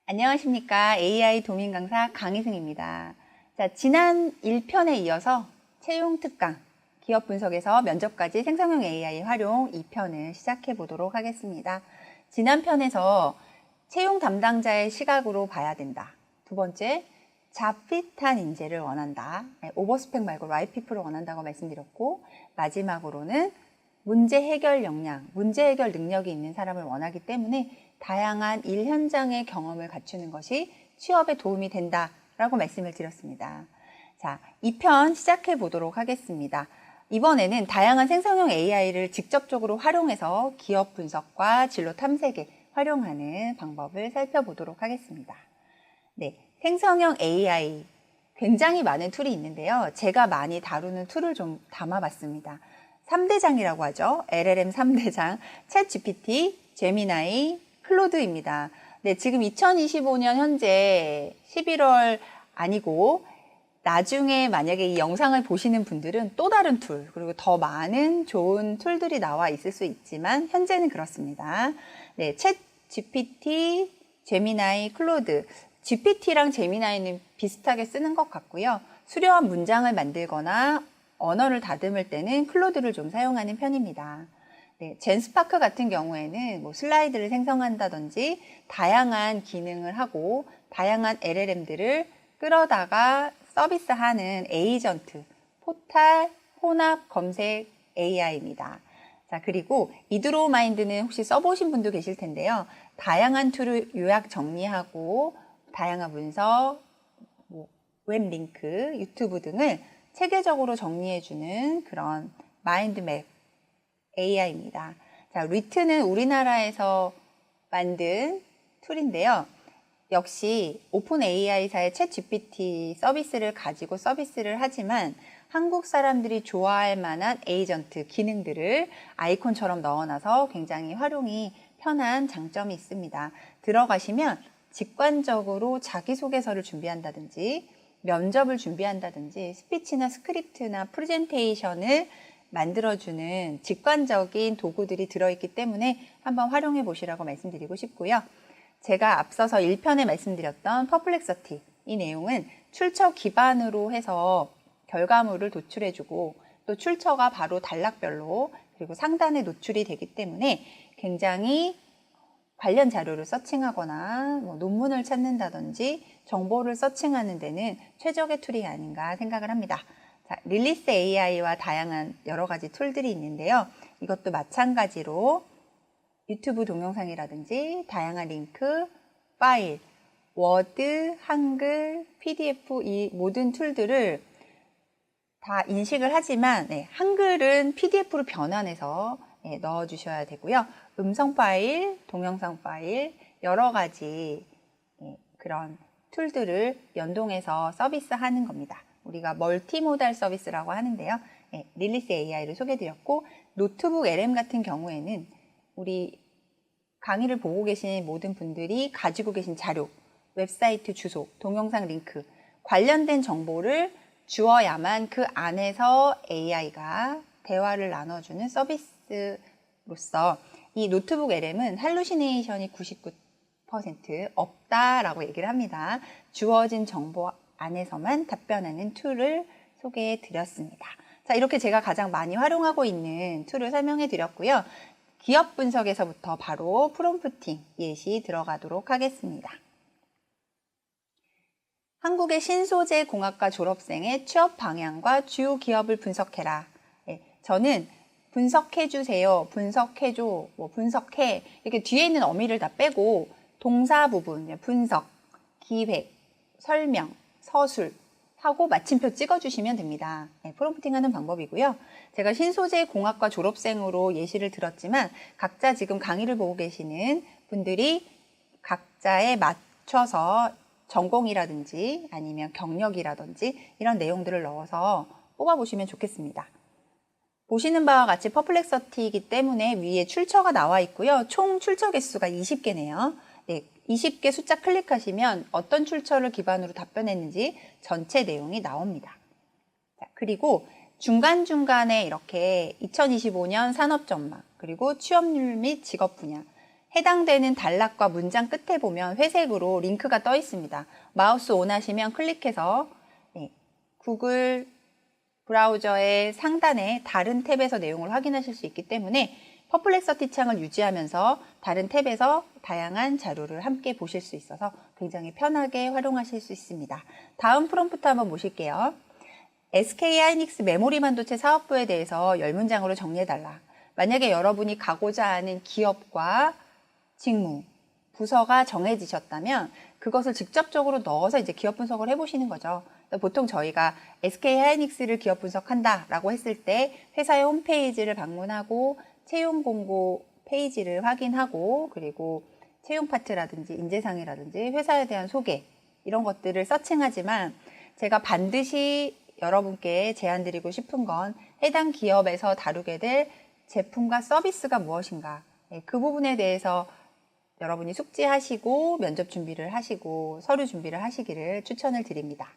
안녕하십니까. AI 도민 강사 강희승입니다. 자, 지난 1편에 이어서 채용 특강, 기업 분석에서 면접까지 생성형 AI 활용 2편을 시작해 보도록 하겠습니다. 지난 편에서 채용 담당자의 시각으로 봐야 된다. 두 번째, 잡핏한 인재를 원한다. 오버스펙 말고 라이피플을 원한다고 말씀드렸고, 마지막으로는 문제 해결 역량, 문제 해결 능력이 있는 사람을 원하기 때문에 다양한 일 현장의 경험을 갖추는 것이 취업에 도움이 된다라고 말씀을 드렸습니다. 자, 2편 시작해 보도록 하겠습니다. 이번에는 다양한 생성형 AI를 직접적으로 활용해서 기업 분석과 진로 탐색에 활용하는 방법을 살펴보도록 하겠습니다. 네, 생성형 AI 굉장히 많은 툴이 있는데요. 제가 많이 다루는 툴을 좀 담아봤습니다. 3대장이라고 하죠. LLM 3대장, 챗GPT, 제미나이, 클로드입니다. 네, 지금 2025년 현재 11월 아니고 나중에 만약에 이 영상을 보시는 분들은 또 다른 툴, 그리고 더 많은 좋은 툴들이 나와 있을 수 있지만 현재는 그렇습니다. 네, 챗GPT, 제미나이, 클로드. GPT랑 제미나이는 비슷하게 쓰는 것 같고요. 수려한 문장을 만들거나 언어를 다듬을 때는 클로드를 좀 사용하는 편입니다. 네, 젠스파크 같은 경우에는 슬라이드를 생성한다든지 다양한 기능을 하고 다양한 LLM들을 끌어다가 서비스하는 에이전트, 포탈, 혼합 검색 AI입니다. 자, 그리고 이드로우마인드는 혹시 써보신 분도 계실 텐데요. 다양한 툴을 요약 정리하고 다양한 문서, 웹 링크, 유튜브 등을 체계적으로 정리해주는 그런 마인드맵 AI입니다. 자, 리트는 우리나라에서 만든 툴인데요. 역시 오픈 AI사의 챗GPT 서비스를 가지고 서비스를 하지만 한국 사람들이 좋아할 만한 에이전트 기능들을 아이콘처럼 넣어놔서 굉장히 활용이 편한 장점이 있습니다. 들어가시면 직관적으로 자기소개서를 준비한다든지 면접을 준비한다든지 스피치나 스크립트나 프레젠테이션을 만들어주는 직관적인 도구들이 들어있기 때문에 한번 활용해 보시라고 말씀드리고 싶고요. 제가 앞서서 1편에 말씀드렸던 퍼플렉서티, 이 내용은 출처 기반으로 해서 결과물을 도출해주고 또 출처가 바로 단락별로 그리고 상단에 노출이 되기 때문에 굉장히 관련 자료를 서칭하거나 논문을 찾는다든지 정보를 서칭하는 데는 최적의 툴이 아닌가 생각을 합니다. 자, 릴리스 AI와 다양한 여러 가지 툴들이 있는데요. 이것도 마찬가지로 유튜브 동영상이라든지 다양한 링크, 파일, 워드, 한글, PDF 이 모든 툴들을 다 인식을 하지만 한글은 PDF로 변환해서 넣어주셔야 되고요. 음성 파일, 동영상 파일, 여러 가지 그런 툴들을 연동해서 서비스하는 겁니다. 우리가 멀티모달 서비스라고 하는데요. 릴리스 AI를 소개해드렸고 노트북 LM 같은 경우에는 우리 강의를 보고 계신 모든 분들이 가지고 계신 자료, 웹사이트 주소, 동영상 링크, 관련된 정보를 주어야만 그 안에서 AI가 대화를 나눠주는 서비스로서 이 노트북 LM은 할루시네이션이 99% 없다라고 얘기를 합니다. 주어진 정보 안에서만 답변하는 툴을 소개해 드렸습니다. 자, 이렇게 제가 가장 많이 활용하고 있는 툴을 설명해 드렸고요. 기업 분석에서부터 바로 프롬프팅 예시 들어가도록 하겠습니다. 한국의 신소재 공학과 졸업생의 취업 방향과 주요 기업을 분석해라. 저는 분석해주세요, 분석해줘, 분석해 이렇게 뒤에 있는 어미를 다 빼고 동사 부분, 분석, 기획, 설명, 서술 하고 마침표 찍어주시면 됩니다. 프롬프팅 하는 방법이고요. 제가 신소재 공학과 졸업생으로 예시를 들었지만 각자 지금 강의를 보고 계시는 분들이 각자에 맞춰서 전공이라든지 아니면 경력이라든지 이런 내용들을 넣어서 뽑아보시면 좋겠습니다. 보시는 바와 같이 퍼플렉서티이기 때문에 위에 출처가 나와 있고요. 총 출처 개수가 20개네요. 20개 숫자 클릭하시면 어떤 출처를 기반으로 답변했는지 전체 내용이 나옵니다. 자, 그리고 중간중간에 이렇게 2025년 산업 전망, 그리고 취업률 및 직업 분야, 해당되는 단락과 문장 끝에 보면 회색으로 링크가 떠 있습니다. 마우스 원하시면 클릭해서 구글 브라우저의 상단에 다른 탭에서 내용을 확인하실 수 있기 때문에 퍼플렉서티 창을 유지하면서 다른 탭에서 다양한 자료를 함께 보실 수 있어서 굉장히 편하게 활용하실 수 있습니다. 다음 프롬프트 한번 보실게요. SK 하이닉스 메모리 반도체 사업부에 대해서 10문장으로 정리해달라. 만약에 여러분이 가고자 하는 기업과 직무, 부서가 정해지셨다면 그것을 직접적으로 넣어서 이제 기업 분석을 해보시는 거죠. 보통 저희가 SK 하이닉스를 기업 분석한다라고 했을 때 회사의 홈페이지를 방문하고 채용 공고 페이지를 확인하고 그리고 채용 파트라든지 인재상이라든지 회사에 대한 소개 이런 것들을 서칭하지만 제가 반드시 여러분께 제안드리고 싶은 건 해당 기업에서 다루게 될 제품과 서비스가 무엇인가 그 부분에 대해서 여러분이 숙지하시고 면접 준비를 하시고 서류 준비를 하시기를 추천을 드립니다.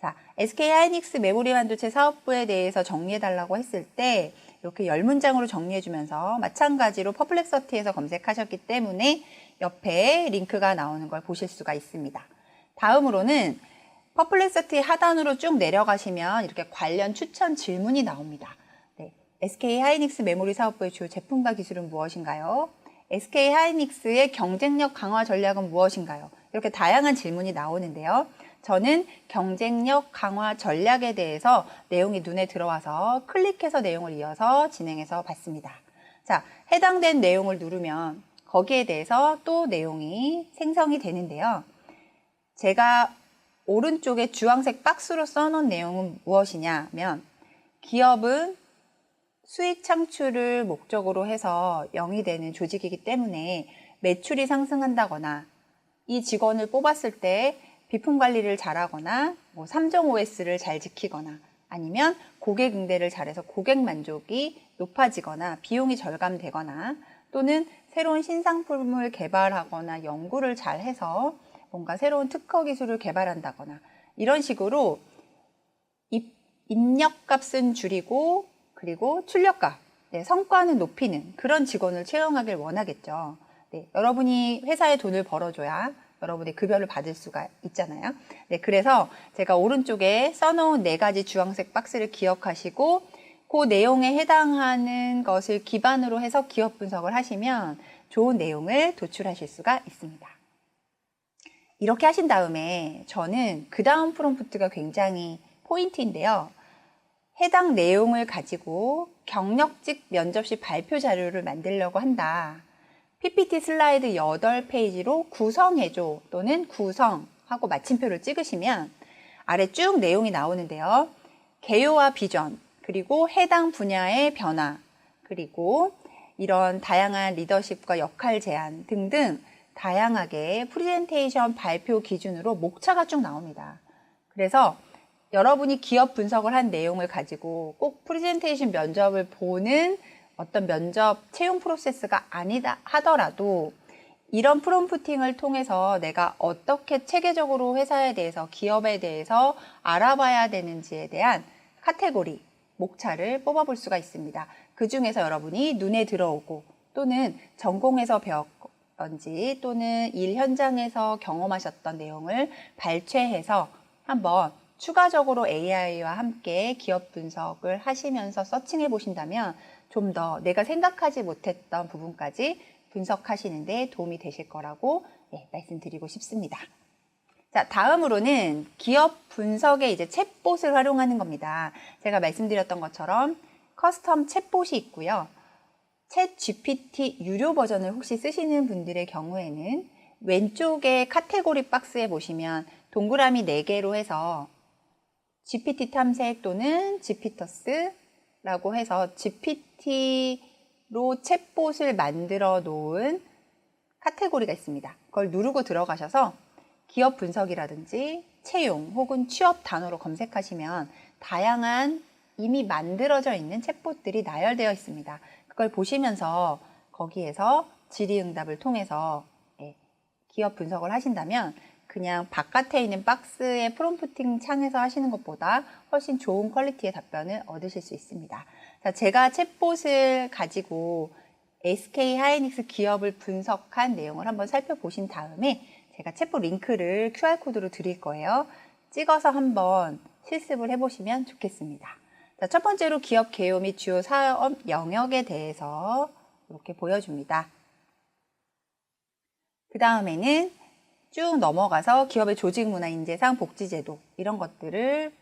자, SK 하이닉스 메모리 반도체 사업부에 대해서 정리해달라고 했을 때 이렇게 10문장으로 정리해주면서 마찬가지로 퍼플렉서티에서 검색하셨기 때문에 옆에 링크가 나오는 걸 보실 수가 있습니다. 다음으로는 퍼플렉서티 하단으로 쭉 내려가시면 이렇게 관련 추천 질문이 나옵니다. SK 하이닉스 메모리 사업부의 주요 제품과 기술은 무엇인가요? SK 하이닉스의 경쟁력 강화 전략은 무엇인가요? 이렇게 다양한 질문이 나오는데요. 저는 경쟁력 강화 전략에 대해서 내용이 눈에 들어와서 클릭해서 내용을 이어서 진행해서 봤습니다. 자, 해당된 내용을 누르면 거기에 대해서 또 내용이 생성이 되는데요. 제가 오른쪽에 주황색 박스로 써놓은 내용은 무엇이냐면 기업은 수익 창출을 목적으로 해서 영위되는 조직이기 때문에 매출이 상승한다거나 이 직원을 뽑았을 때 비품 관리를 잘하거나 3종 OS를 잘 지키거나 아니면 고객 응대를 잘해서 고객 만족이 높아지거나 비용이 절감되거나 또는 새로운 신상품을 개발하거나 연구를 잘해서 뭔가 새로운 특허 기술을 개발한다거나 이런 식으로 입력값은 줄이고 그리고 출력값, 성과는 높이는 그런 직원을 채용하길 원하겠죠. 여러분이 회사에 돈을 벌어줘야 여러분의 급여를 받을 수가 있잖아요. 그래서 제가 오른쪽에 써놓은 4가지 주황색 박스를 기억하시고 그 내용에 해당하는 것을 기반으로 해서 기업 분석을 하시면 좋은 내용을 도출하실 수가 있습니다. 이렇게 하신 다음에 저는 그 다음 프롬프트가 굉장히 포인트인데요. 해당 내용을 가지고 경력직 면접 시 발표 자료를 만들려고 한다. PPT 슬라이드 8페이지로 구성해줘 또는 구성하고 마침표를 찍으시면 아래 쭉 내용이 나오는데요. 개요와 비전, 그리고 해당 분야의 변화, 그리고 이런 다양한 리더십과 역할 제안 등등 다양하게 프레젠테이션 발표 기준으로 목차가 쭉 나옵니다. 그래서 여러분이 기업 분석을 한 내용을 가지고 꼭 프레젠테이션 면접을 보는 어떤 면접 채용 프로세스가 아니다 하더라도 이런 프롬프팅을 통해서 내가 어떻게 체계적으로 회사에 대해서 기업에 대해서 알아봐야 되는지에 대한 카테고리, 목차를 뽑아볼 수가 있습니다. 그 중에서 여러분이 눈에 들어오고 또는 전공에서 배웠던지 또는 일 현장에서 경험하셨던 내용을 발췌해서 한번 추가적으로 AI와 함께 기업 분석을 하시면서 서칭해 보신다면 좀 더 내가 생각하지 못했던 부분까지 분석하시는 데 도움이 되실 거라고 말씀드리고 싶습니다. 자, 다음으로는 기업 분석에 이제 챗봇을 활용하는 겁니다. 제가 말씀드렸던 것처럼 커스텀 챗봇이 있고요. 챗 GPT 유료 버전을 혹시 쓰시는 분들의 경우에는 왼쪽에 카테고리 박스에 보시면 동그라미 4개로 해서 GPT 탐색 또는 지피터스라고 해서 GPT로 챗봇을 만들어 놓은 카테고리가 있습니다. 그걸 누르고 들어가셔서 기업 분석이라든지 채용 혹은 취업 단어로 검색하시면 다양한 이미 만들어져 있는 챗봇들이 나열되어 있습니다. 그걸 보시면서 거기에서 질의응답을 통해서 기업 분석을 하신다면 그냥 바깥에 있는 박스의 프롬프팅 창에서 하시는 것보다 훨씬 좋은 퀄리티의 답변을 얻으실 수 있습니다. 자, 제가 챗봇을 가지고 SK 하이닉스 기업을 분석한 내용을 한번 살펴보신 다음에 제가 챗봇 링크를 QR코드로 드릴 거예요. 찍어서 한번 실습을 해보시면 좋겠습니다. 자, 첫 번째로 기업 개요 및 주요 사업 영역에 대해서 이렇게 보여줍니다. 그 다음에는 쭉 넘어가서 기업의 조직 문화, 인재상, 복지제도 이런 것들을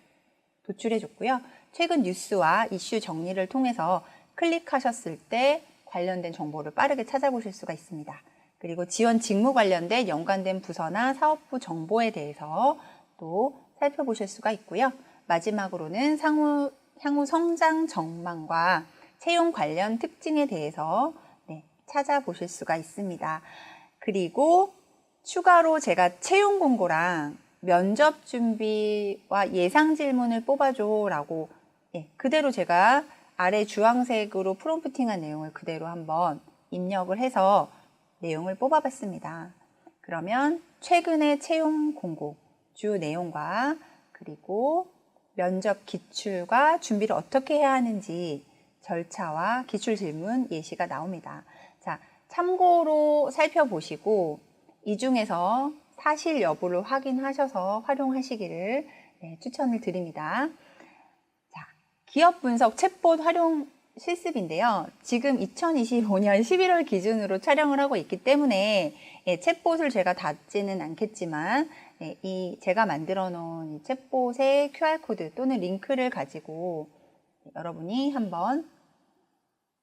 도출해 줬고요. 최근 뉴스와 이슈 정리를 통해서 클릭하셨을 때 관련된 정보를 빠르게 찾아보실 수가 있습니다. 그리고 지원 직무 관련된 연관된 부서나 사업부 정보에 대해서 또 살펴보실 수가 있고요. 마지막으로는 향후 성장 전망과 채용 관련 특징에 대해서 찾아보실 수가 있습니다. 그리고 추가로 제가 채용 공고랑 면접 준비와 예상 질문을 뽑아줘 라고 그대로 제가 아래 주황색으로 프롬프팅한 내용을 그대로 한번 입력을 해서 내용을 뽑아봤습니다. 그러면 최근의 채용 공고 주 내용과 그리고 면접 기출과 준비를 어떻게 해야 하는지 절차와 기출 질문 예시가 나옵니다. 자, 참고로 살펴보시고 이 중에서 사실 여부를 확인하셔서 활용하시기를 추천을 드립니다. 자, 기업 분석 챗봇 활용 실습인데요. 지금 2025년 11월 기준으로 촬영을 하고 있기 때문에 챗봇을 제가 닫지는 않겠지만 이 제가 만들어 놓은 이 챗봇의 QR코드 또는 링크를 가지고 여러분이 한번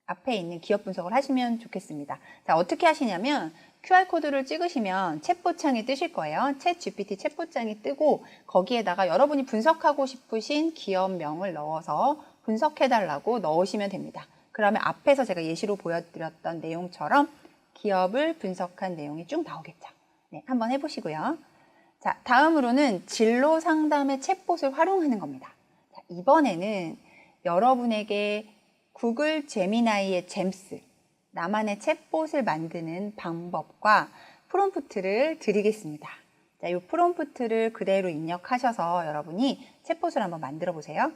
앞에 있는 기업 분석을 하시면 좋겠습니다. 자, 어떻게 하시냐면 QR코드를 찍으시면 챗봇 창이 뜨실 거예요. 챗 GPT 챗봇 창이 뜨고 거기에다가 여러분이 분석하고 싶으신 기업명을 넣어서 분석해달라고 넣으시면 됩니다. 그러면 앞에서 제가 예시로 보여드렸던 내용처럼 기업을 분석한 내용이 쭉 나오겠죠. 네, 한번 해보시고요. 자, 다음으로는 진로 상담의 챗봇을 활용하는 겁니다. 자, 이번에는 여러분에게 구글 제미나이의 잼스, 나만의 챗봇을 만드는 방법과 프롬프트를 드리겠습니다. 자, 이 프롬프트를 그대로 입력하셔서 여러분이 챗봇을 한번 만들어 보세요.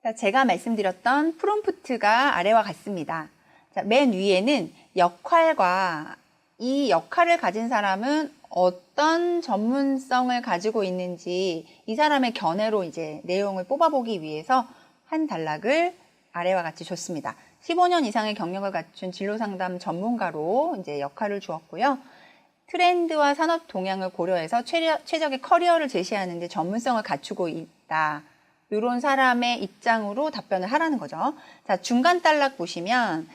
자, 제가 말씀드렸던 프롬프트가 아래와 같습니다. 자, 맨 위에는 역할과 이 역할을 가진 사람은 어떤 전문성을 가지고 있는지 이 사람의 견해로 이제 내용을 뽑아보기 위해서 한 단락을 아래와 같이 줬습니다. 15년 이상의 경력을 갖춘 진로상담 전문가로 이제 역할을 주었고요. 트렌드와 산업 동향을 고려해서 최적의 커리어를 제시하는 데 전문성을 갖추고 있다. 이런 사람의 입장으로 답변을 하라는 거죠. 자, 중간 단락 보시면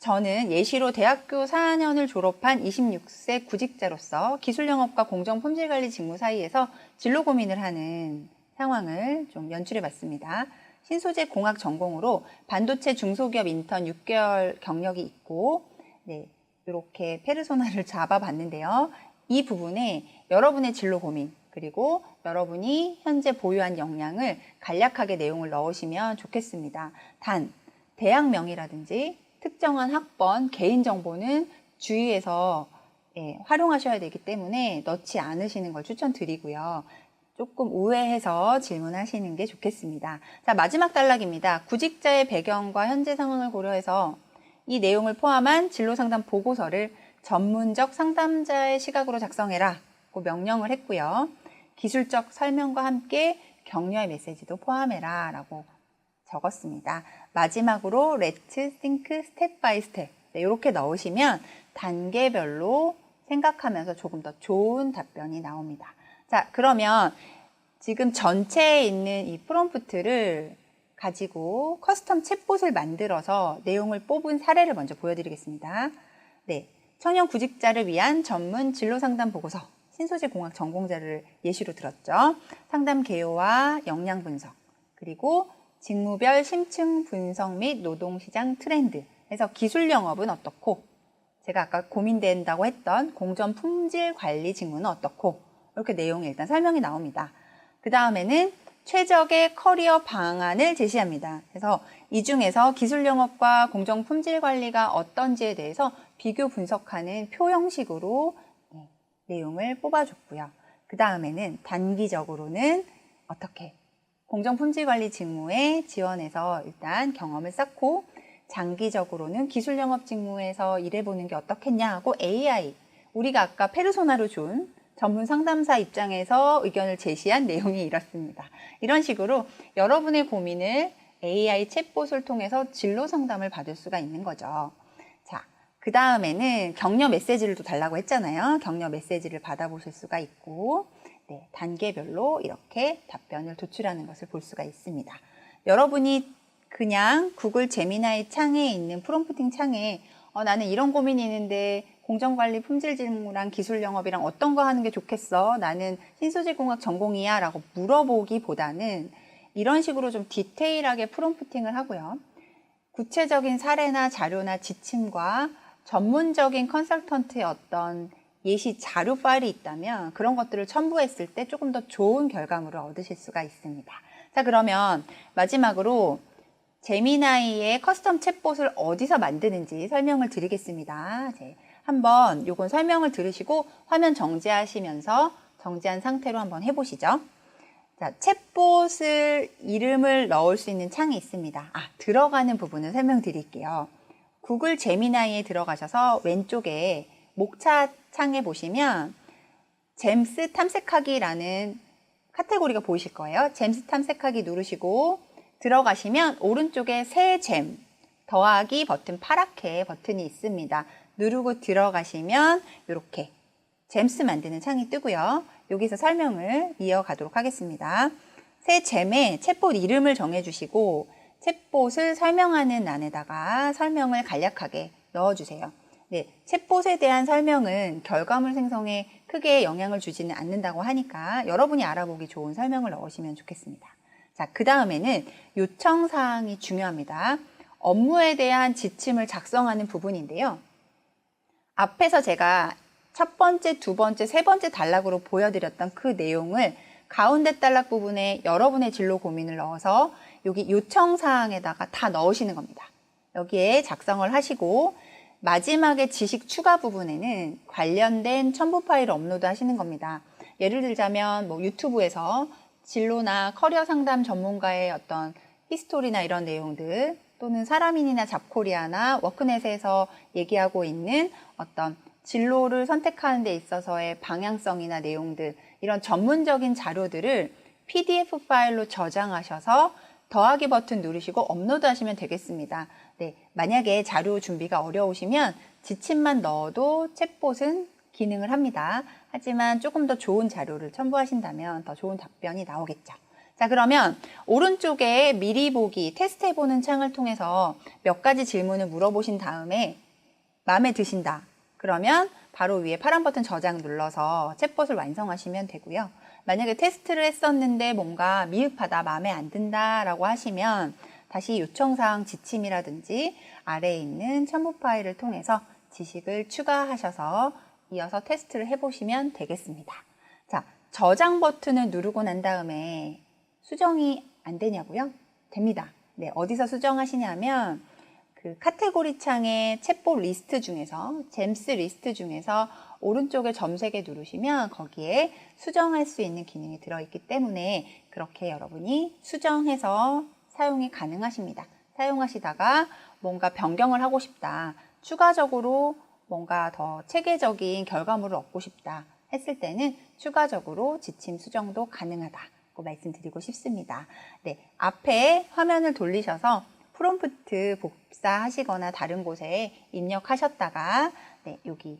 저는 예시로 대학교 4년을 졸업한 26세 구직자로서 기술영업과 공정품질관리 직무 사이에서 진로 고민을 하는 상황을 좀 연출해 봤습니다. 신소재 공학 전공으로 반도체 중소기업 인턴 6개월 경력이 있고 이렇게 페르소나를 잡아봤는데요. 이 부분에 여러분의 진로 고민 그리고 여러분이 현재 보유한 역량을 간략하게 내용을 넣으시면 좋겠습니다. 단, 대학명이라든지 특정한 학번, 개인정보는 주의해서 활용하셔야 되기 때문에 넣지 않으시는 걸 추천드리고요. 조금 우회해서 질문하시는 게 좋겠습니다. 자, 마지막 단락입니다. 구직자의 배경과 현재 상황을 고려해서 이 내용을 포함한 진로상담 보고서를 전문적 상담자의 시각으로 작성해라 고 명령을 했고요. 기술적 설명과 함께 격려의 메시지도 포함해라 라고 적었습니다. 마지막으로 Let's think step by step 이렇게 넣으시면 단계별로 생각하면서 조금 더 좋은 답변이 나옵니다. 자, 그러면 지금 전체에 있는 이 프롬프트를 가지고 커스텀 챗봇을 만들어서 내용을 뽑은 사례를 먼저 보여드리겠습니다. 네, 청년 구직자를 위한 전문 진로상담 보고서 신소재 공학 전공자를 예시로 들었죠. 상담 개요와 역량 분석 그리고 직무별 심층 분석 및 노동시장 트렌드 해서 기술 영업은 어떻고 제가 아까 고민된다고 했던 공정 품질 관리 직무는 어떻고 이렇게 내용이 일단 설명이 나옵니다. 그 다음에는 최적의 커리어 방안을 제시합니다. 그래서 이 중에서 기술 영업과 공정 품질 관리가 어떤지에 대해서 비교 분석하는 표 형식으로 내용을 뽑아줬고요. 그 다음에는 단기적으로는 어떻게 공정품질관리 직무에 지원해서 일단 경험을 쌓고 장기적으로는 기술 영업 직무에서 일해보는 게 어떻겠냐 하고 AI, 우리가 아까 페르소나로 준 전문 상담사 입장에서 의견을 제시한 내용이 이렇습니다. 이런 식으로 여러분의 고민을 AI 챗봇을 통해서 진로 상담을 받을 수가 있는 거죠. 자, 그 다음에는 격려 메시지를 또 달라고 했잖아요. 격려 메시지를 받아보실 수가 있고, 네, 단계별로 이렇게 답변을 도출하는 것을 볼 수가 있습니다. 여러분이 그냥 구글 제미나이 창에 있는 프롬프팅 창에 나는 이런 고민이 있는데 공정관리 품질 직무랑 기술 영업이랑 어떤 거 하는 게 좋겠어? 나는 신소재공학 전공이야 라고 물어보기보다는 이런 식으로 좀 디테일하게 프롬프팅을 하고요. 구체적인 사례나 자료나 지침과 전문적인 컨설턴트의 어떤 예시 자료 파일이 있다면 그런 것들을 첨부했을 때 조금 더 좋은 결과물을 얻으실 수가 있습니다. 자, 그러면 마지막으로 제미나이의 커스텀 챗봇을 어디서 만드는지 설명을 드리겠습니다. 한번 요건 설명을 들으시고 화면 정지하시면서 정지한 상태로 한번 해보시죠. 자, 챗봇을 이름을 넣을 수 있는 창이 있습니다. 들어가는 부분을 설명드릴게요. 구글 제미나이에 들어가셔서 왼쪽에 목차 창에 보시면 잼스 탐색하기라는 카테고리가 보이실 거예요. 잼스 탐색하기 누르시고 들어가시면 오른쪽에 새 잼 더하기 버튼 파랗게 버튼이 있습니다. 누르고 들어가시면 이렇게 잼스 만드는 창이 뜨고요. 여기서 설명을 이어가도록 하겠습니다. 새 잼에 챗봇 이름을 정해주시고 챗봇을 설명하는 란에다가 설명을 간략하게 넣어주세요. 네, 챗봇에 대한 설명은 결과물 생성에 크게 영향을 주지는 않는다고 하니까 여러분이 알아보기 좋은 설명을 넣으시면 좋겠습니다. 자, 그 다음에는 요청사항이 중요합니다. 업무에 대한 지침을 작성하는 부분인데요. 앞에서 제가 첫 번째, 두 번째, 세 번째 단락으로 보여드렸던 그 내용을 가운데 단락 부분에 여러분의 진로 고민을 넣어서 여기 요청사항에다가 다 넣으시는 겁니다. 여기에 작성을 하시고 마지막에 지식 추가 부분에는 관련된 첨부 파일을 업로드 하시는 겁니다. 예를 들자면 뭐 유튜브에서 진로나 커리어 상담 전문가의 어떤 히스토리나 이런 내용들 또는 사람인이나 잡코리아나 워크넷에서 얘기하고 있는 어떤 진로를 선택하는 데 있어서의 방향성이나 내용들 이런 전문적인 자료들을 PDF 파일로 저장하셔서 더하기 버튼 누르시고 업로드 하시면 되겠습니다. 네, 만약에 자료 준비가 어려우시면 지침만 넣어도 챗봇은 기능을 합니다. 하지만 조금 더 좋은 자료를 첨부하신다면 더 좋은 답변이 나오겠죠. 자, 그러면 오른쪽에 미리 보기 테스트해보는 창을 통해서 몇 가지 질문을 물어보신 다음에 마음에 드신다. 그러면 바로 위에 파란 버튼 저장 눌러서 챗봇을 완성하시면 되고요. 만약에 테스트를 했었는데 뭔가 미흡하다, 마음에 안 든다 라고 하시면 다시 요청사항 지침이라든지 아래에 있는 첨부 파일을 통해서 지식을 추가하셔서 이어서 테스트를 해보시면 되겠습니다. 자, 저장 버튼을 누르고 난 다음에 수정이 안 되냐고요? 됩니다. 네, 어디서 수정하시냐면 그 카테고리 창의 챗봇 리스트 중에서 잼스 리스트 중에서 오른쪽에 점 3개 누르시면 거기에 수정할 수 있는 기능이 들어있기 때문에 그렇게 여러분이 수정해서 사용이 가능하십니다. 사용하시다가 뭔가 변경을 하고 싶다. 추가적으로 뭔가 더 체계적인 결과물을 얻고 싶다 했을 때는 추가적으로 지침 수정도 가능하다고 말씀드리고 싶습니다. 네, 앞에 화면을 돌리셔서 프롬프트 복사하시거나 다른 곳에 입력하셨다가 네, 여기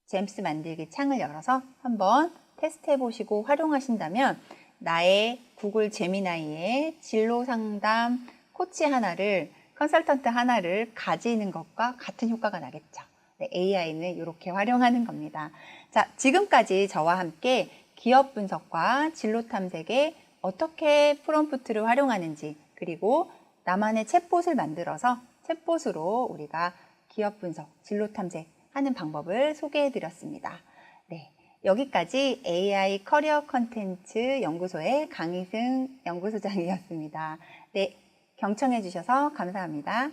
잼스 만들기 창을 열어서 한번 테스트 해보시고 활용하신다면 나의 구글 제미나이의 진로 상담 코치 하나를 컨설턴트 하나를 가지는 것과 같은 효과가 나겠죠. 네, AI는 이렇게 활용하는 겁니다. 자, 지금까지 저와 함께 기업 분석과 진로 탐색에 어떻게 프롬프트를 활용하는지 그리고 나만의 챗봇을 만들어서 챗봇으로 우리가 기업 분석, 진로 탐색하는 방법을 소개해 드렸습니다. 네, 여기까지 AI 커리어 컨텐츠 연구소의 강희승 연구소장이었습니다. 네, 경청해 주셔서 감사합니다.